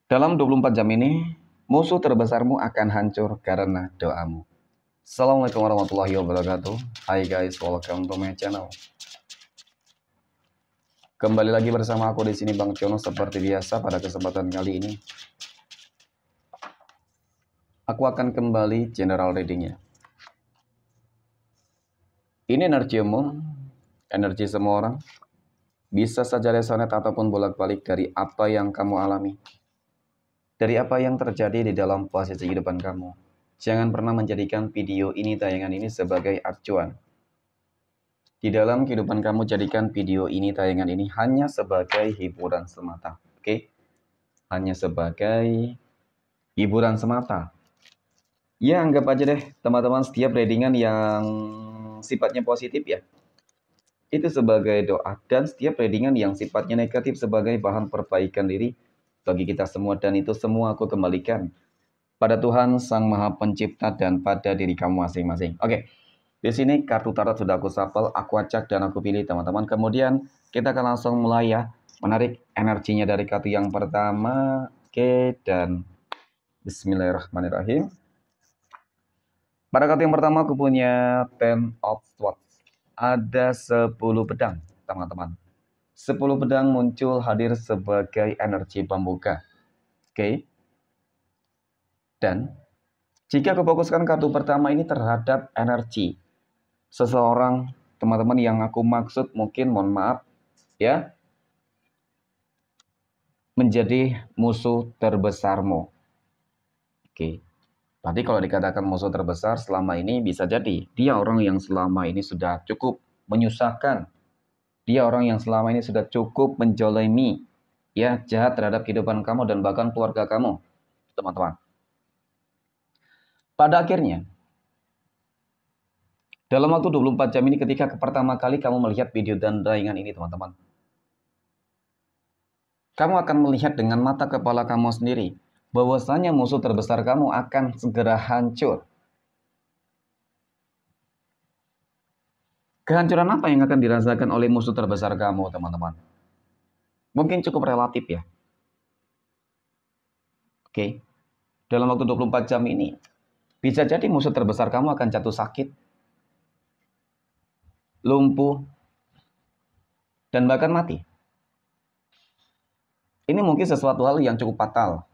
Dalam 24 jam ini, musuh terbesarmu akan hancur karena doamu. Assalamualaikum warahmatullahi wabarakatuh. Hai guys, welcome to my channel. Kembali lagi bersama aku di sini Bang Ciono seperti biasa pada kesempatan kali ini. Aku akan kembali general readingnya. Ini energi umum, energi semua orang. Bisa saja resonate ataupun bolak-balik dari apa yang kamu alami. Dari apa yang terjadi di dalam posisi kehidupan kamu. Jangan pernah menjadikan video ini, tayangan ini sebagai acuan. Di dalam kehidupan kamu jadikan video ini, tayangan ini hanya sebagai hiburan semata. Oke? Hanya sebagai hiburan semata. Ya, anggap aja deh teman-teman setiap readingan yang sifatnya positif ya. Itu sebagai doa, dan setiap readingan yang sifatnya negatif sebagai bahan perbaikan diri bagi kita semua, dan itu semua aku kembalikan pada Tuhan Sang Maha Pencipta dan pada diri kamu masing-masing. Oke, di sini kartu tarot sudah aku shuffle, aku acak dan aku pilih teman-teman. Kemudian kita akan langsung mulai ya, menarik energinya dari kartu yang pertama. Oke, dan Bismillahirrahmanirrahim. Pada kartu yang pertama aku punya Ten of Swords. Ada 10 pedang, teman-teman. 10 pedang muncul hadir sebagai energi pembuka. Oke. Dan jika aku fokuskan kartu pertama ini terhadap energi seseorang, teman-teman, yang aku maksud mungkin, mohon maaf ya, menjadi musuh terbesarmu. Oke. Tadi kalau dikatakan musuh terbesar selama ini, bisa jadi dia orang yang selama ini sudah cukup menyusahkan. Dia orang yang selama ini sudah cukup menjolimi, ya, jahat terhadap kehidupan kamu dan bahkan keluarga kamu, teman-teman. Pada akhirnya, dalam waktu 24 jam ini ketika pertama kali kamu melihat video dan tayangan ini, teman-teman, kamu akan melihat dengan mata kepala kamu sendiri bahwasanya musuh terbesar kamu akan segera hancur. Kehancuran apa yang akan dirasakan oleh musuh terbesar kamu, teman-teman? Mungkin cukup relatif ya. Oke. Dalam waktu 24 jam ini, bisa jadi musuh terbesar kamu akan jatuh sakit, lumpuh, dan bahkan mati. Ini mungkin sesuatu hal yang cukup fatal.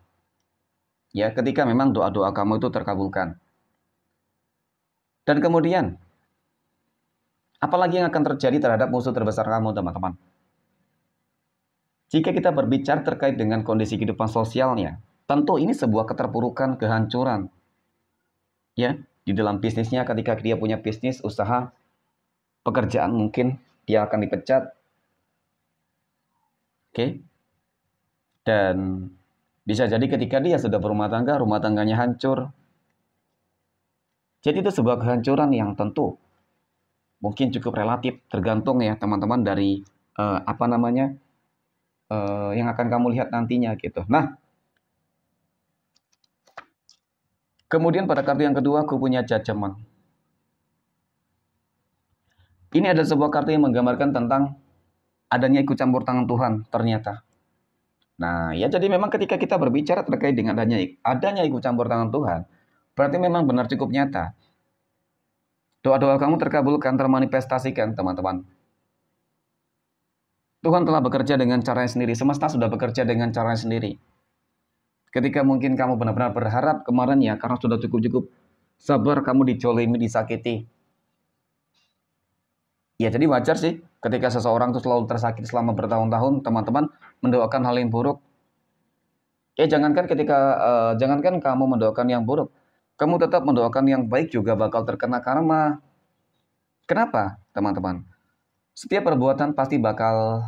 Ya, ketika memang doa-doa kamu itu terkabulkan. Dan kemudian, apalagi yang akan terjadi terhadap musuh terbesar kamu, teman-teman? Jika kita berbicara terkait dengan kondisi kehidupan sosialnya, tentu ini sebuah keterpurukan, kehancuran. Ya, di dalam bisnisnya, ketika dia punya bisnis, usaha, pekerjaan, mungkin dia akan dipecat. Oke. Dan bisa jadi ketika dia sudah berumah tangga, rumah tangganya hancur. Jadi itu sebuah kehancuran yang tentu mungkin cukup relatif, tergantung ya teman-teman dari yang akan kamu lihat nantinya gitu. Nah, kemudian pada kartu yang kedua aku punya Judgment. Ini ada sebuah kartu yang menggambarkan tentang adanya ikut campur tangan Tuhan ternyata. Nah, ya jadi memang ketika kita berbicara terkait dengan adanya ikut campur tangan Tuhan, berarti memang benar cukup nyata. Doa-doa kamu terkabulkan, termanifestasikan, teman-teman. Tuhan telah bekerja dengan caranya sendiri, semesta sudah bekerja dengan caranya sendiri. Ketika mungkin kamu benar-benar berharap kemarin ya, karena sudah cukup-cukup sabar, kamu dijolimi, disakiti. Ya jadi wajar sih ketika seseorang itu selalu tersakiti selama bertahun-tahun, teman-teman mendoakan hal yang buruk. Ya jangankan kamu mendoakan yang buruk, kamu tetap mendoakan yang baik juga bakal terkena karma. Kenapa, teman-teman? Setiap perbuatan pasti bakal,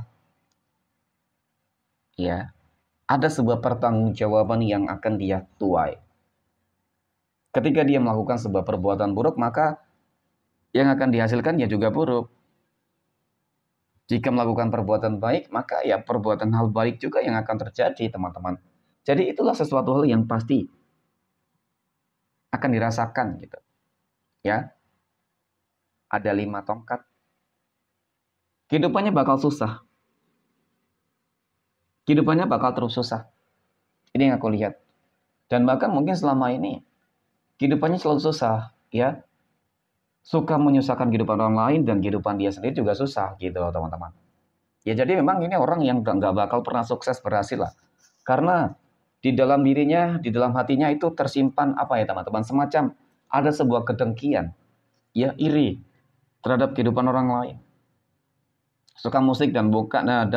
ya, ada sebuah pertanggungjawaban yang akan dia tuai. Ketika dia melakukan sebuah perbuatan buruk, maka yang akan dihasilkan ya juga buruk. Jika melakukan perbuatan baik, maka ya perbuatan hal baik juga yang akan terjadi, teman-teman. Jadi itulah sesuatu hal yang pasti akan dirasakan gitu. Ya. Ada 5 tongkat. Kehidupannya bakal susah. Kehidupannya bakal terus susah. Ini yang aku lihat. Dan bahkan mungkin selama ini kehidupannya selalu susah, ya. Suka menyusahkan kehidupan orang lain dan kehidupan dia sendiri juga susah gitu loh teman-teman. Ya jadi memang ini orang yang nggak bakal pernah sukses berhasil lah. Karena di dalam dirinya, di dalam hatinya itu tersimpan apa ya teman-teman, semacam ada sebuah kedengkian, ya iri terhadap kehidupan orang lain. Suka musik dan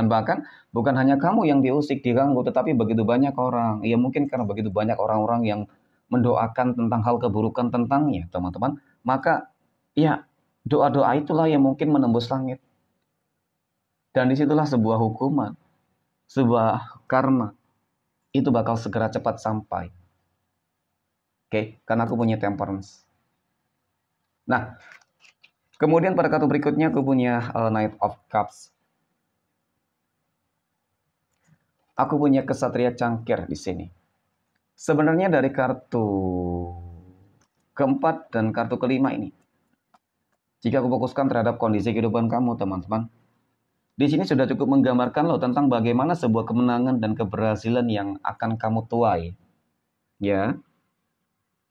bahkan bukan hanya kamu yang diusik, diganggu, tetapi begitu banyak orang. Ya mungkin karena begitu banyak orang-orang yang mendoakan tentang hal keburukan tentangnya, teman-teman. Maka ya doa-doa itulah yang mungkin menembus langit. Dan disitulah sebuah hukuman, sebuah karma. Itu bakal segera cepat sampai. Oke, karena aku punya temperance. Nah, kemudian pada kartu berikutnya aku punya Knight of Cups. Aku punya kesatria cangkir di sini. Sebenarnya dari kartu keempat dan kartu kelima ini, jika aku fokuskan terhadap kondisi kehidupan kamu, teman-teman, di sini sudah cukup menggambarkan loh tentang bagaimana sebuah kemenangan dan keberhasilan yang akan kamu tuai. Ya,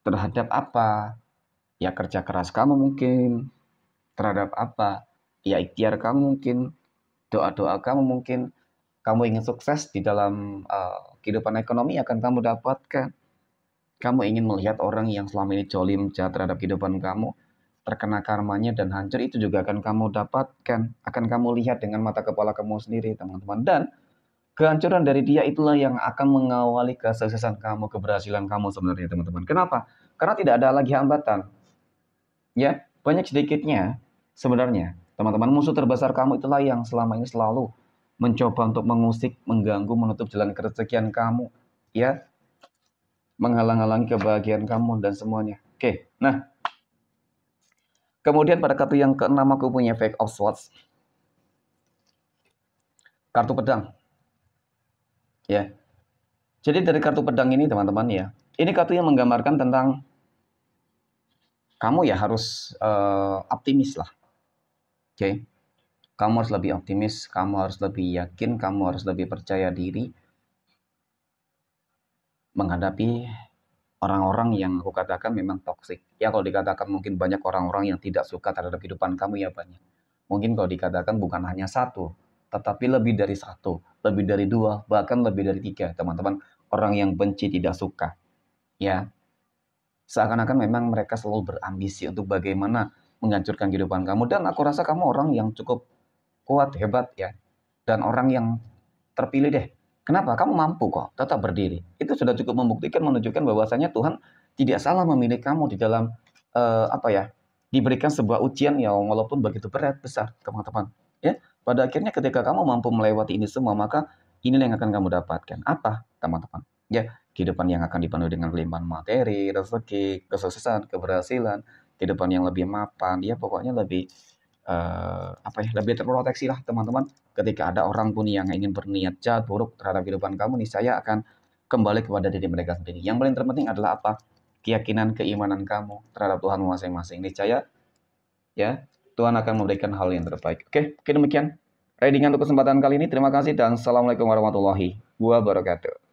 terhadap apa? Ya kerja keras kamu mungkin. Terhadap apa? Ya ikhtiar kamu mungkin. Doa-doa kamu mungkin. Kamu ingin sukses di dalam kehidupan ekonomi akan kamu dapatkan. Kamu ingin melihat orang yang selama ini jolim jahat terhadap kehidupan kamu terkena karmanya dan hancur, itu juga akan kamu dapatkan. Akan kamu lihat dengan mata kepala kamu sendiri, teman-teman. Dan kehancuran dari dia itulah yang akan mengawali kesuksesan kamu, keberhasilan kamu sebenarnya, teman-teman. Kenapa? Karena tidak ada lagi hambatan. Ya, banyak sedikitnya sebenarnya. Teman-teman, musuh terbesar kamu itulah yang selama ini selalu mencoba untuk mengusik, mengganggu, menutup jalan kerezekian kamu. Ya, menghalang-halangi kebahagiaan kamu dan semuanya. Oke, nah. Kemudian pada kartu yang keenam aku punya Page of Swords. Kartu pedang. Ya. Jadi dari kartu pedang ini teman-teman ya, ini kartu yang menggambarkan tentang kamu ya harus optimis lah. Oke. Kamu harus lebih optimis, kamu harus lebih yakin, kamu harus lebih percaya diri menghadapi orang-orang yang aku katakan memang toksik. Ya kalau dikatakan mungkin banyak orang-orang yang tidak suka terhadap kehidupan kamu ya banyak. Mungkin kalau dikatakan bukan hanya satu, tetapi lebih dari satu, lebih dari dua, bahkan lebih dari tiga, teman-teman. Orang yang benci tidak suka. Ya, seakan-akan memang mereka selalu berambisi untuk bagaimana menghancurkan kehidupan kamu. Dan aku rasa kamu orang yang cukup kuat, hebat ya. Dan orang yang terpilih deh. Kenapa? Kamu mampu kok tetap berdiri. Itu sudah cukup membuktikan, menunjukkan bahwasanya Tuhan tidak salah memilih kamu di dalam diberikan sebuah ujian yang walaupun begitu berat, besar, teman-teman. Ya, pada akhirnya ketika kamu mampu melewati ini semua, maka inilah yang akan kamu dapatkan. Apa, teman-teman? Ya, kehidupan yang akan dipenuhi dengan limpahan materi, rezeki, kesuksesan, keberhasilan, kehidupan yang lebih mapan, ya pokoknya lebih lebih terproteksi lah teman-teman. Ketika ada orang pun yang ingin berniat jahat buruk terhadap kehidupan kamu, niscaya akan kembali kepada diri mereka sendiri. Yang paling terpenting adalah apa? Keyakinan, keimanan kamu terhadap Tuhan masing-masing. Niscaya ya Tuhan akan memberikan hal yang terbaik. Oke, demikian readingan untuk kesempatan kali ini. Terima kasih dan assalamualaikum warahmatullahi wabarakatuh.